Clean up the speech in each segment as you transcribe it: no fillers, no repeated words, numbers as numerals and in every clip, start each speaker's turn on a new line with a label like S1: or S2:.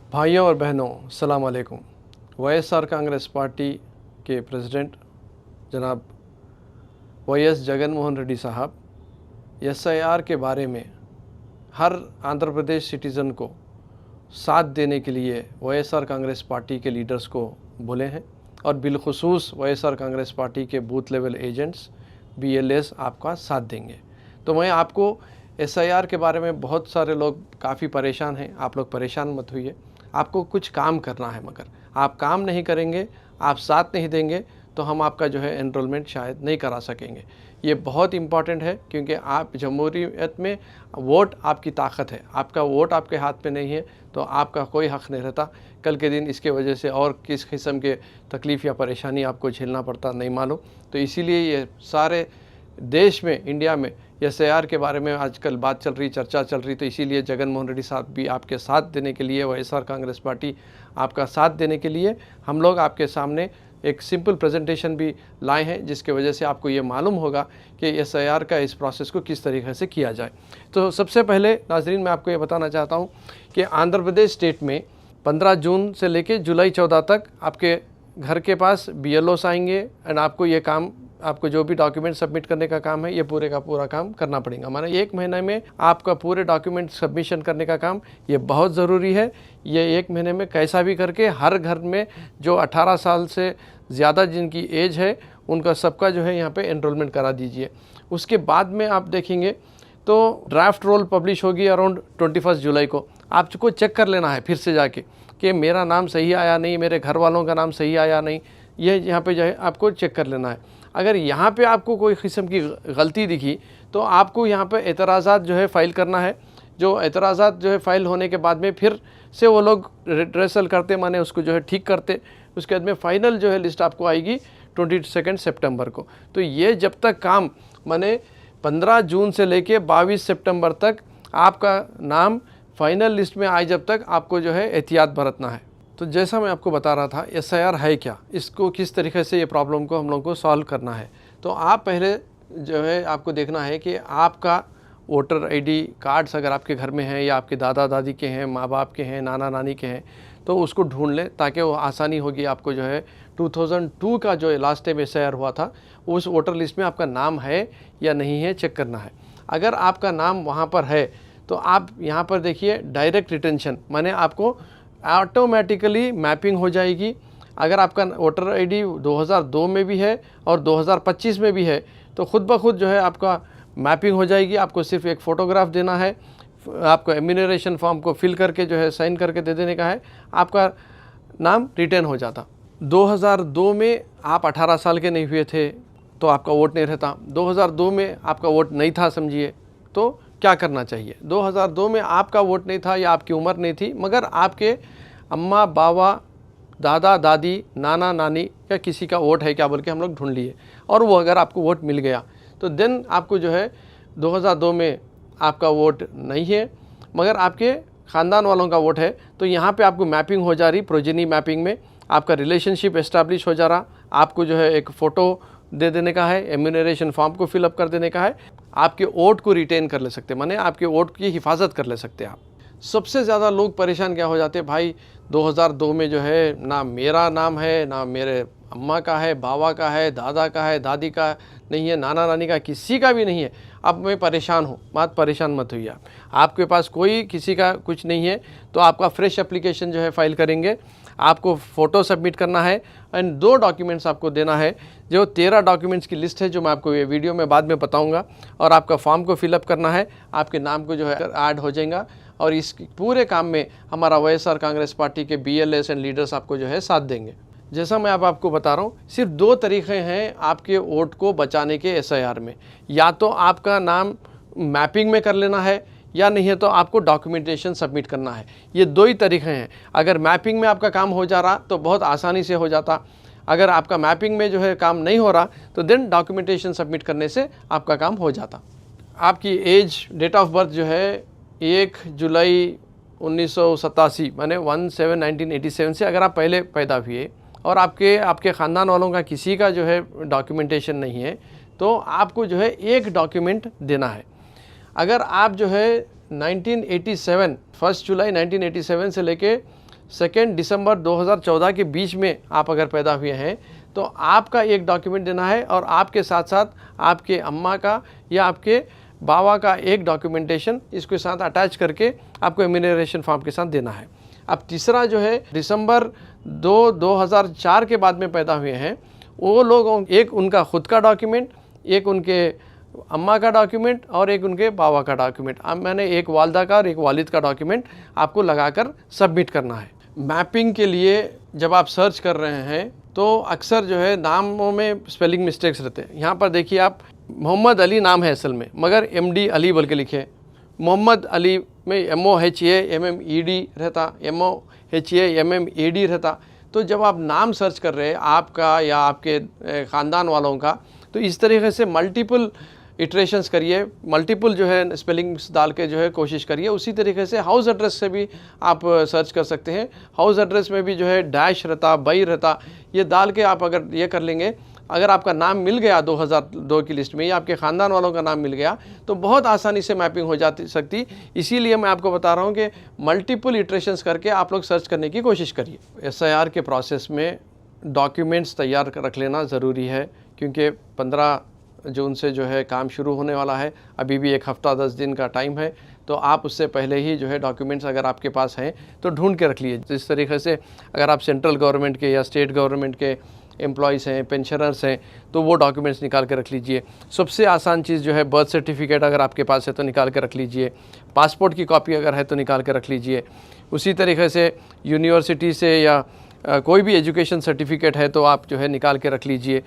S1: भाइयों और बहनों, अस्सलाम वालेकुम। वाईएसआर कांग्रेस पार्टी के प्रेसिडेंट जनाब वाईएस जगन मोहन रेड्डी साहब एसआईआर के बारे में हर आंध्र प्रदेश सिटीज़न को साथ देने के लिए वाईएसआर कांग्रेस पार्टी के लीडर्स को बोले हैं और बिलखुसूस वाईएसआर कांग्रेस पार्टी के बूथ लेवल एजेंट्स बीएलएस आपका साथ देंगे। तो मैं आपको एसआईआर के बारे में बहुत सारे लोग काफ़ी परेशान हैं, आप लोग परेशान मत होइए। आपको कुछ काम करना है, मगर आप काम नहीं करेंगे, आप साथ नहीं देंगे तो हम आपका जो है एनरोलमेंट शायद नहीं करा सकेंगे। ये बहुत इम्पॉर्टेंट है क्योंकि आप जमहूरियत में वोट आपकी ताकत है। आपका वोट आपके हाथ में नहीं है तो आपका कोई हक़ नहीं रहता। कल के दिन इसके वजह से और किस किस्म के तकलीफ़ या परेशानी आपको झेलना पड़ता नहीं मालूम। तो इसीलिए ये सारे देश में, इंडिया में एसआईआर के बारे में आजकल बात चल रही, चर्चा चल रही। तो इसीलिए जगन मोहन रेड्डी साहब भी आपके साथ देने के लिए, वाईएसआर कांग्रेस पार्टी आपका साथ देने के लिए हम लोग आपके सामने एक सिंपल प्रेजेंटेशन भी लाए हैं, जिसके वजह से आपको ये मालूम होगा कि एसआईआर का इस प्रोसेस को किस तरीके से किया जाए। तो सबसे पहले नाजरीन मैं आपको ये बताना चाहता हूँ कि आंध्र प्रदेश स्टेट में 15 जून से लेकर जुलाई 14 तक आपके घर के पास बीएलओस आएंगे एंड आपको ये काम, आपको जो भी डॉक्यूमेंट सबमिट करने का काम है, ये पूरे का पूरा काम करना पड़ेगा। माना 1 महीने में आपका पूरे डॉक्यूमेंट सबमिशन करने का काम ये बहुत ज़रूरी है। ये 1 महीने में कैसा भी करके हर घर में जो 18 साल से ज़्यादा जिनकी एज है उनका सबका जो है यहाँ पे एनरोलमेंट करा दीजिए। उसके बाद में आप देखेंगे तो ड्राफ्ट रोल पब्लिश होगी अराउंड 21 जुलाई को। आपको चेक कर लेना है फिर से जाके कि मेरा नाम सही आया नहीं, मेरे घर वालों का नाम सही आया नहीं, ये यहाँ पे जो है आपको चेक कर लेना है। अगर यहाँ पे आपको कोई किस्म की गलती दिखी तो आपको यहाँ पे एतराज़ात जो है फ़ाइल करना है। जो एतराज़ात जो है फ़ाइल होने के बाद में फिर से वो लोग रिड्रेसल करते, माने उसको जो है ठीक करते। उसके बाद में फ़ाइनल जो है लिस्ट आपको आएगी 22 सितंबर को। तो ये जब तक काम माने 15 जून से लेके 22 सितंबर तक आपका नाम फ़ाइनल लिस्ट में आए, जब तक आपको जो है एहतियात बरतना है। तो जैसा मैं आपको बता रहा था एसआईआर है क्या, इसको किस तरीके से ये प्रॉब्लम को हम लोग को सॉल्व करना है। तो आप पहले जो है आपको देखना है कि आपका वोटर आईडी कार्ड्स अगर आपके घर में हैं या आपके दादा दादी के हैं, माँ बाप के हैं, नाना नानी के हैं, तो उसको ढूंढ लें ताकि वो आसानी होगी आपको जो है 2002 का जो लास्ट टाइम एसआईआर हुआ था उस वोटर लिस्ट में आपका नाम है या नहीं है चेक करना है। अगर आपका नाम वहाँ पर है तो आप यहाँ पर देखिए डायरेक्ट रिटेंशन, माने आपको ऑटोमेटिकली मैपिंग हो जाएगी। अगर आपका वोटर आईडी 2002 में भी है और 2025 में भी है तो खुद ब खुद जो है आपका मैपिंग हो जाएगी। आपको सिर्फ एक फ़ोटोग्राफ देना है, आपको एम्यूनरेशन फॉर्म को फिल करके जो है साइन करके दे देने का है, आपका नाम रिटर्न हो जाता। 2002 में आप 18 साल के नहीं हुए थे तो आपका वोट नहीं रहता। 2002 में आपका वोट नहीं था समझिए, तो क्या करना चाहिए। 2002 में आपका वोट नहीं था या आपकी उम्र नहीं थी, मगर आपके अम्मा बाबा, दादा दादी, नाना नानी या किसी का वोट है क्या बोल के हम लोग ढूंढ लिए और वो अगर आपको वोट मिल गया तो देन आपको जो है 2002 में आपका वोट नहीं है मगर आपके ख़ानदान वालों का वोट है, तो यहाँ पे आपको मैपिंग हो जा रही। प्रोजेनी मैपिंग में आपका रिलेशनशिप एस्टैब्लिश हो जा रहा। आपको जो है एक फ़ोटो दे देने का है, एम्यूनरेशन फॉर्म को फिलअप कर देने का है, आपके वोट को रिटेन कर ले सकते, माने आपके वोट की हिफाजत कर ले सकते हैं आप। सबसे ज़्यादा लोग परेशान क्या हो जाते हैं, भाई 2002 में जो है ना मेरा नाम है, ना मेरे अम्मा का है, बाबा का है, दादा का है, दादी का नहीं है, नाना नानी का किसी का भी नहीं है। अब मैं परेशान हूँ, बात परेशान मत होइए आप। आपके पास कोई किसी का कुछ नहीं है तो आपका फ्रेश एप्लीकेशन जो है फ़ाइल करेंगे। आपको फ़ोटो सबमिट करना है एंड 2 डॉक्यूमेंट्स आपको देना है। जो 13 डॉक्यूमेंट्स की लिस्ट है जो मैं आपको ये वीडियो में बाद में बताऊंगा, और आपका फॉर्म को फिलअप करना है, आपके नाम को जो है ऐड हो जाएगा। और इस पूरे काम में हमारा वाईएसआर कांग्रेस पार्टी के बीएलएस एंड लीडर्स आपको जो है साथ देंगे। जैसा मैं अब आपको बता रहा हूँ, सिर्फ 2 तरीक़े हैं आपके वोट को बचाने के एसआईआर में। या तो आपका नाम मैपिंग में कर लेना है या नहीं है तो आपको डॉक्यूमेंटेशन सबमिट करना है। ये 2 ही तरीक़े हैं। अगर मैपिंग में आपका काम हो जा रहा तो बहुत आसानी से हो जाता। अगर आपका मैपिंग में जो है काम नहीं हो रहा तो देन डॉक्यूमेंटेशन सबमिट करने से आपका काम हो जाता। आपकी एज, डेट ऑफ बर्थ जो है 1 जुलाई 1987 माने 1/7/1987 से अगर आप पहले पैदा हुए और आपके ख़ानदान वालों का किसी का जो है डॉक्यूमेंटेशन नहीं है तो आपको जो है एक डॉक्यूमेंट देना है। अगर आप जो है 1987 1 जुलाई 1987 से लेके 2 दिसंबर 2014 के बीच में आप अगर पैदा हुए हैं तो आपका एक डॉक्यूमेंट देना है और आपके साथ साथ आपके अम्मा का या आपके बाबा का एक डॉक्यूमेंटेशन इसके साथ अटैच करके आपको एम्यूनरेशन फॉर्म के साथ देना है। अब तीसरा जो है दिसंबर 2004 के बाद में पैदा हुए हैं वो लोग, एक उनका खुद का डॉक्यूमेंट, एक उनके अम्मा का डॉक्यूमेंट और एक उनके बाबा का डॉक्यूमेंट, अब मैंने एक वालदा का और एक वालिद का डॉक्यूमेंट आपको लगाकर सबमिट करना है। मैपिंग के लिए जब आप सर्च कर रहे हैं तो अक्सर जो है नामों में स्पेलिंग मिस्टेक्स रहते हैं। यहाँ पर देखिए, आप मोहम्मद अली नाम है असल में, मगर MD अली बोल के लिखे। मोहम्मद अली में MOHAMMED रहता, MOHAMMED रहता। तो जब आप नाम सर्च कर रहे हैं आपका या आपके ख़ानदान वालों का, तो इस तरीके से मल्टीपल इटरेशंस करिए, मल्टीपल जो है स्पेलिंग्स डाल के जो है कोशिश करिए। उसी तरीके से हाउस एड्रेस से भी आप सर्च कर सकते हैं। हाउस एड्रेस में भी जो है डैश रहता, बाई रहता, ये डाल के आप अगर ये कर लेंगे, अगर आपका नाम मिल गया 2002 की लिस्ट में या आपके ख़ानदान वालों का नाम मिल गया तो बहुत आसानी से मैपिंग हो जाती सकती। इसीलिए मैं आपको बता रहा हूँ कि मल्टीपल इटरेशंस करके आप लोग सर्च करने की कोशिश करिए। SIR के प्रोसेस में डॉक्यूमेंट्स तैयार रख लेना ज़रूरी है, क्योंकि 15 जून से जो है काम शुरू होने वाला है। अभी भी 1 हफ़्ता 10 दिन का टाइम है, तो आप उससे पहले ही जो है डॉक्यूमेंट्स अगर आपके पास हैं तो ढूंढ के रख लीजिए। जिस तरीके से अगर आप सेंट्रल गवर्नमेंट के या स्टेट गवर्नमेंट के एम्प्लॉयज़ हैं, पेंशनर्स हैं, तो वो डॉक्यूमेंट्स निकाल के रख लीजिए। सबसे आसान चीज़ जो है बर्थ सर्टिफिकेट अगर आपके पास है तो निकाल के रख लीजिए। पासपोर्ट की कॉपी अगर है तो निकाल के रख लीजिए। उसी तरीके से यूनिवर्सिटी से या कोई भी एजुकेशन सर्टिफिकेट है तो आप जो है निकाल के रख लीजिए।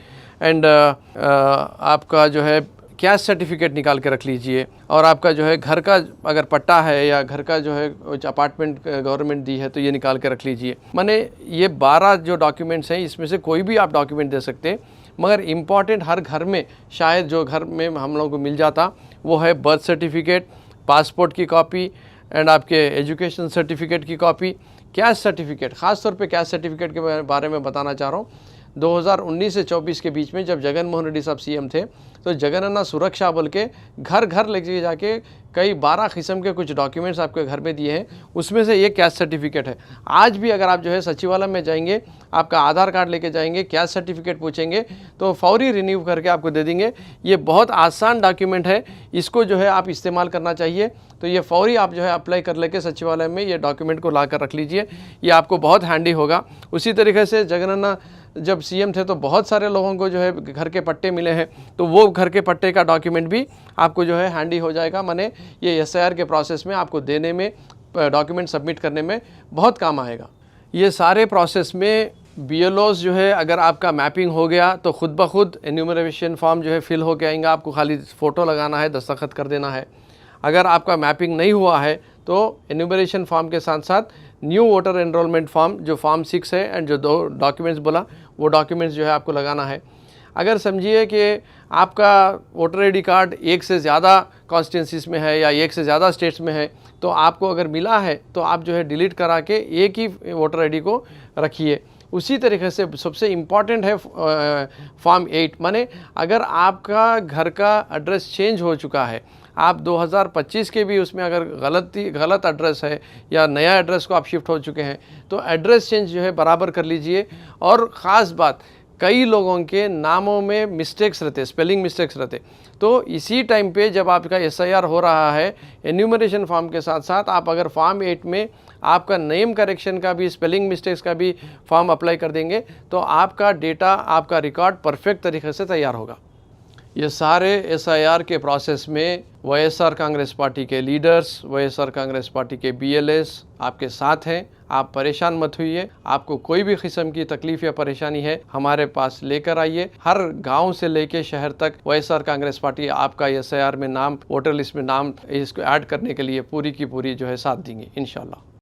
S1: एंड आपका जो है कैस्ट सर्टिफिकेट निकाल के रख लीजिए। और आपका जो है घर का अगर पट्टा है या घर का जो है अपार्टमेंट गवर्नमेंट दी है तो ये निकाल के रख लीजिए। माने ये 12 जो डॉक्यूमेंट्स हैं इसमें से कोई भी आप डॉक्यूमेंट दे सकते हैं, मगर इम्पॉर्टेंट हर घर में शायद जो घर में हम लोगों को मिल जाता वो है बर्थ सर्टिफिकेट, पासपोर्ट की कॉपी एंड आपके एजुकेशन सर्टिफिकेट की कॉपी, कैस्ट सर्टिफिकेट। ख़ास तौर पे कैस्ट सर्टिफिकेट के बारे में बताना चाह रहा हूँ। 2019 से 24 के बीच में जब जगन मोहन रेड्डी साहब CM थे तो जगनन्ना सुरक्षा बल के घर घर लेके जाके कई 12 किस्म के कुछ डॉक्यूमेंट्स आपके घर में दिए हैं, उसमें से ये कैस्ट सर्टिफिकेट है। आज भी अगर आप जो है सचिवालय में जाएंगे, आपका आधार कार्ड लेके जाएंगे, कैस्ट सर्टिफिकेट पूछेंगे तो फौरी रिन्यू करके आपको दे देंगे। ये बहुत आसान डॉक्यूमेंट है, इसको जो है आप इस्तेमाल करना चाहिए। तो ये फौरी आप जो है अप्लाई कर लेके सचिवालय में ये डॉक्यूमेंट को ला कर रख लीजिए, ये आपको बहुत हैंडी होगा। उसी तरीके से जगनन्ना जब CM थे तो बहुत सारे लोगों को जो है घर के पट्टे मिले हैं, तो वो घर के पट्टे का डॉक्यूमेंट भी आपको जो है हैंडी हो जाएगा। माने ये SIR के प्रोसेस में आपको देने में, डॉक्यूमेंट सबमिट करने में बहुत काम आएगा। ये सारे प्रोसेस में BLOs जो है अगर आपका मैपिंग हो गया तो खुद ब खुद एन्यूमरेशन फॉर्म जो है फिल होके आएंगे, आपको खाली फ़ोटो लगाना है, दस्तखत कर देना है। अगर आपका मैपिंग नहीं हुआ है तो एन्यूमरेशन फॉर्म के साथ साथ न्यू वोटर एनरोलमेंट फॉर्म जो फॉर्म 6 है एंड जो 2 डॉक्यूमेंट्स बोला वो डॉक्यूमेंट्स जो है आपको लगाना है। अगर समझिए कि आपका वोटर ID कार्ड एक से ज़्यादा कॉन्स्टिट्यूंसीज में है या एक से ज़्यादा स्टेट्स में है, तो आपको अगर मिला है तो आप जो है डिलीट करा के एक ही वोटर ID को रखिए। उसी तरीके से सबसे इम्पॉर्टेंट है फॉर्म 8, माने अगर आपका घर का एड्रेस चेंज हो चुका है, आप 2025 के भी उसमें अगर गलत एड्रेस है या नया एड्रेस को आप शिफ्ट हो चुके हैं तो एड्रेस चेंज जो है बराबर कर लीजिए। और ख़ास बात, कई लोगों के नामों में मिस्टेक्स रहते, स्पेलिंग मिस्टेक्स रहते, तो इसी टाइम पे जब आपका SIR हो रहा है एन्यूमरेशन फॉर्म के साथ साथ आप अगर फॉर्म 8 में आपका नेम करेक्शन का भी, स्पेलिंग मिस्टेक्स का भी फॉर्म अप्लाई कर देंगे तो आपका डेटा, आपका रिकॉर्ड परफेक्ट तरीके से तैयार होगा। ये सारे SIR के प्रोसेस में YSR कांग्रेस पार्टी के लीडर्स, YSR कांग्रेस पार्टी के BLAs आपके साथ हैं। आप परेशान मत होइए, आपको कोई भी किस्म की तकलीफ़ या परेशानी है हमारे पास लेकर आइए। हर गांव से लेके शहर तक YSR कांग्रेस पार्टी आपका SIR में नाम, वोटर लिस्ट में नाम, इसको ऐड करने के लिए पूरी की पूरी जो है साथ देंगे इंशाल्लाह।